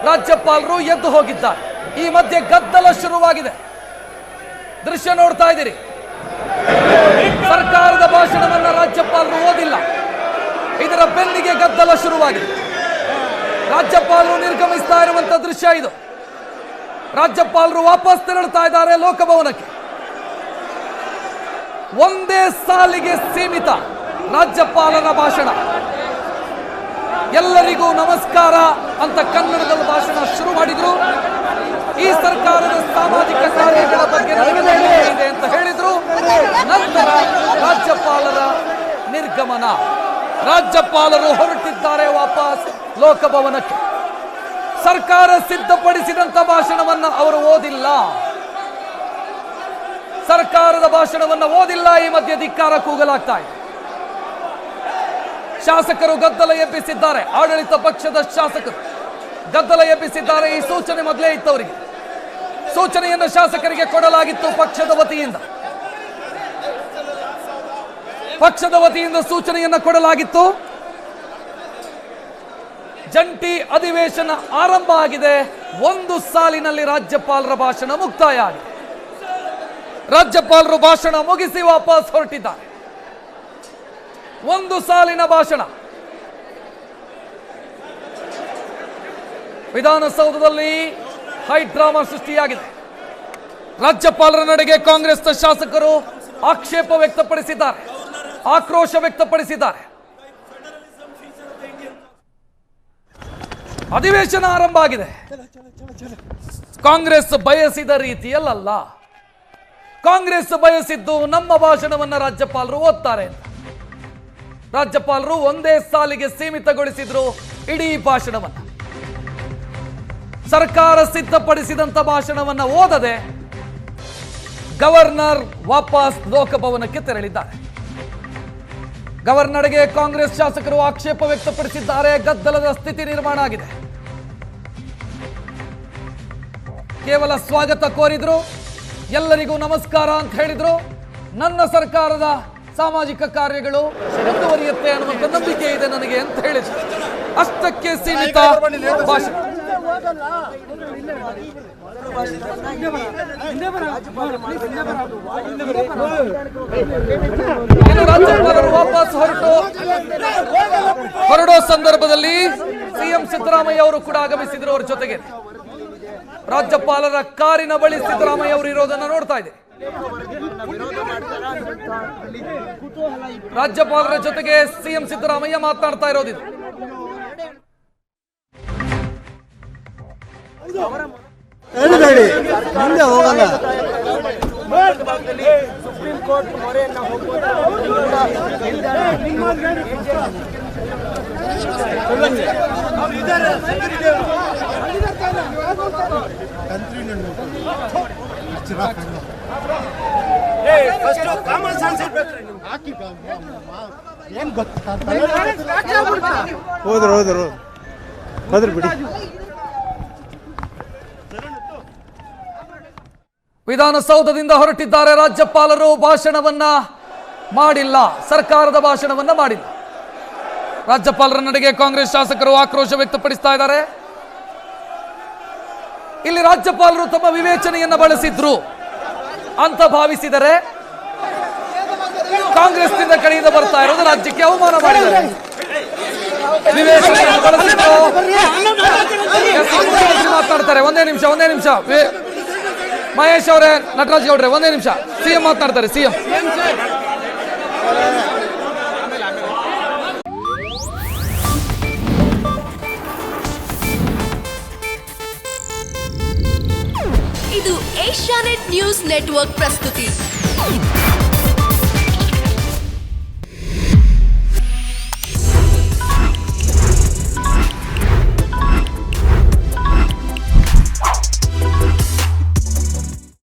ರಾಜ್ಯಪಾಲರು ಎದ್ದು ಹೋಗಿದ್ದಾರೆ. ಈ ಮಧ್ಯೆ ಗದ್ದಲ ಶುರುವಾಗಿದೆ. ದೃಶ್ಯ ನೋಡ್ತಾ ಇದ್ದೀರಿ. ಸರ್ಕಾರದ ಭಾಷಣವನ್ನ ರಾಜ್ಯಪಾಲರು ಓದಿಲ್ಲ. ಇದರ ಬೆನ್ನಿಗೆ ಗದ್ದಲ ಶುರುವಾಗಿದೆ. ರಾಜ್ಯಪಾಲರು ನಿರ್ಗಮಿಸ್ತಾ ಇರುವಂತ ದೃಶ್ಯ ಇದು. ರಾಜ್ಯಪಾಲರು ವಾಪಸ್ ತೆರಳುತ್ತಾ ಇದ್ದಾರೆ ಲೋಕಭವನಕ್ಕೆ. ಒಂದೇ ಸಾಲಿಗೆ ಸೀಮಿತ ರಾಜ್ಯಪಾಲರ ಭಾಷಣ. ಎಲ್ಲರಿಗೂ ನಮಸ್ಕಾರ ಅಂತ ಕನ್ನಡದಲ್ಲಿ ಭಾಷಣ ಶುರು ಮಾಡಿದ್ರು. ಈ ಸರ್ಕಾರದ ಸಾಮಾಜಿಕ ಕಾರ್ಯಗಳ ಬಗ್ಗೆ ಇದೆ ಅಂತ ಹೇಳಿದ್ರು. ನಂತರ ರಾಜ್ಯಪಾಲರ ನಿರ್ಗಮನ. ರಾಜ್ಯಪಾಲರು ಹೊರಟಿದ್ದಾರೆ ವಾಪಸ್ ಲೋಕಭವನಕ್ಕೆ. ಸರ್ಕಾರ ಸಿದ್ಧಪಡಿಸಿದಂತ ಭಾಷಣವನ್ನ ಅವರು ಓದಿಲ್ಲ. ಸರ್ಕಾರದ ಭಾಷಣವನ್ನ ಓದಿಲ್ಲ. ಈ ಮಧ್ಯೆ ಧಿಕ್ಕಾರ ಕೂಗಲಾಗ್ತಾ ಇದೆ. ಶಾಸಕರು ಗದ್ದಲ ಎಬ್ಬಿಸಿದ್ದಾರೆ. ಆಡಳಿತ ಪಕ್ಷದ ಶಾಸಕರು ಗದ್ದಲ ಎಬ್ಬಿಸಿದ್ದಾರೆ. ಈ ಸೂಚನೆ ಮೊದಲೇ ಇತ್ತು ಅವರಿಗೆ. ಸೂಚನೆಯನ್ನು ಶಾಸಕರಿಗೆ ಕೊಡಲಾಗಿತ್ತು ಪಕ್ಷದ ವತಿಯಿಂದ ಸೂಚನೆಯನ್ನು ಕೊಡಲಾಗಿತ್ತು. ಜಂಟಿ ಅಧಿವೇಶನ ಆರಂಭ ಆಗಿದೆ. ಒಂದು ಸಾಲಿನಲ್ಲಿ ರಾಜ್ಯಪಾಲರ ಭಾಷಣ ಮುಕ್ತಾಯ ಆಗಿದೆ. ರಾಜ್ಯಪಾಲರು ಭಾಷಣ ಮುಗಿಸಿ ವಾಪಸ್ ಹೊರಟಿದ್ದಾರೆ. ಒಂದು ಸಾಲಿನ ಭಾಷಣ. ವಿಧಾನಸೌಧದಲ್ಲಿ ಹೈ ಡ್ರಾಮಾ ಸೃಷ್ಟಿಯಾಗಿದೆ. ರಾಜ್ಯಪಾಲರ ನಡೆಗೆ ಕಾಂಗ್ರೆಸ್ನ ಶಾಸಕರು ಆಕ್ಷೇಪ ವ್ಯಕ್ತಪಡಿಸಿದ್ದಾರೆ, ಆಕ್ರೋಶ ವ್ಯಕ್ತಪಡಿಸಿದ್ದಾರೆ. ಅಧಿವೇಶನ ಆರಂಭ ಆಗಿದೆ. ಕಾಂಗ್ರೆಸ್ ಬಯಸಿದ ರೀತಿಯಲ್ಲ. ಕಾಂಗ್ರೆಸ್ ಬಯಸಿದ್ದು ನಮ್ಮ ಭಾಷಣವನ್ನ ರಾಜ್ಯಪಾಲರು ಓದ್ತಾರೆ. ರಾಜ್ಯಪಾಲರು ಒಂದೇ ಸಾಲಿಗೆ ಸೀಮಿತಗೊಳಿಸಿದ್ರು ಇಡೀ ಭಾಷಣವನ್ನ. ಸರ್ಕಾರ ಸಿದ್ಧಪಡಿಸಿದಂತ ಭಾಷಣವನ್ನ ಓದದೆ ಗವರ್ನರ್ ವಾಪಸ್ ಲೋಕಭವನಕ್ಕೆ ತೆರಳಿದ್ದಾರೆ. ಗವರ್ನರ್ಗೆ ಕಾಂಗ್ರೆಸ್ ಶಾಸಕರು ಆಕ್ಷೇಪ ವ್ಯಕ್ತಪಡಿಸಿದ್ದಾರೆ. ಗದ್ದಲದ ಸ್ಥಿತಿ ನಿರ್ಮಾಣ ಆಗಿದೆ. ಕೇವಲ ಸ್ವಾಗತ ಕೋರಿದ್ರು, ಎಲ್ಲರಿಗೂ ನಮಸ್ಕಾರ ಅಂತ ಹೇಳಿದ್ರು. ನನ್ನ ಸರ್ಕಾರದ ಸಾಮಾಜಿಕ ಕಾರ್ಯಗಳು ಮುಂದುವರಿಯುತ್ತೆ ಅನ್ನುವಂಥ ನಂಬಿಕೆ ಇದೆ ನನಗೆ ಅಂತ ಹೇಳಿದ್ರು. ಅಷ್ಟಕ್ಕೆ ಸೀಮಿತ ಭಾಷಣ. ರಾಜ್ಯಪಾಲರು ವಾಪಸ್ ಹೊರಡೋ ಸಂದರ್ಭದಲ್ಲಿ ಸಿಎಂ ಸಿದ್ದರಾಮಯ್ಯ ಅವರು ಕೂಡ ಆಗಮಿಸಿದ್ರು. ಅವರ ಜೊತೆಗೆ ರಾಜ್ಯಪಾಲರ ಕಾರಿನ ಬಳಿ ಸಿದ್ದರಾಮಯ್ಯ ಅವರು ಇರೋದನ್ನ ನೋಡ್ತಾ ಇದೆ. ರಾಜ್ಯಪಾಲರ ಜೊತೆಗೆ ಸಿಎಂ ಸಿದ್ದರಾಮಯ್ಯ ಮಾತನಾಡ್ತಾ ಇರೋದಿದು. ಮುಂದೆ ಹೋಗಲ್ಲ. ಸುಪ್ರೀಂ ಕೋರ್ಟ್ ಮೊರೆಯನ್ನ ಹೋದ್ರು ಬಿಡಿ. ವಿಧಾನಸೌಧದಿಂದ ಹೊರಟಿದ್ದಾರೆ ರಾಜ್ಯಪಾಲರು. ಭಾಷಣವನ್ನ ಮಾಡಿಲ್ಲ, ಸರ್ಕಾರದ ಭಾಷಣವನ್ನ ಮಾಡಿಲ್ಲ. ರಾಜ್ಯಪಾಲರ ನಡೆಗೆ ಕಾಂಗ್ರೆಸ್ ಶಾಸಕರು ಆಕ್ರೋಶ ವ್ಯಕ್ತಪಡಿಸ್ತಾ ಇದ್ದಾರೆ. ಇಲ್ಲಿ ರಾಜ್ಯಪಾಲರು ತಮ್ಮ ವಿವೇಚನೆಯನ್ನ ಬಳಸಿದ್ರು ಅಂತ ಭಾವಿಸಿದರೆ ಕಾಂಗ್ರೆಸ್ನಿಂದ ಕಡೆಯಿಂದ ಬರ್ತಾ ಇರೋದು ರಾಜ್ಯಕ್ಕೆ ಅವಮಾನ ಮಾಡಿದ್ದಾರೆ. ವಿವೇಚನೆಯನ್ನು ಬಳಸಿದ್ರು. ಮಾತನಾಡ್ತಾರೆ. ಒಂದೇ ನಿಮಿಷ ಮಹೇಶ್ ಅವರೇ, ನಟರಾಜ್ ಗೌಡ್ರೆ, ಒಂದೇ ನಿಮಿಷ. ಸಿಎಂ ಮಾತನಾಡ್ತಾರೆ. ಸಿಎಂ ಇದು ಏಷ್ಯಾನೆಟ್ ನ್ಯೂಸ್ ನೆಟ್ವರ್ಕ್ ಪ್ರಸ್ತುತಿ.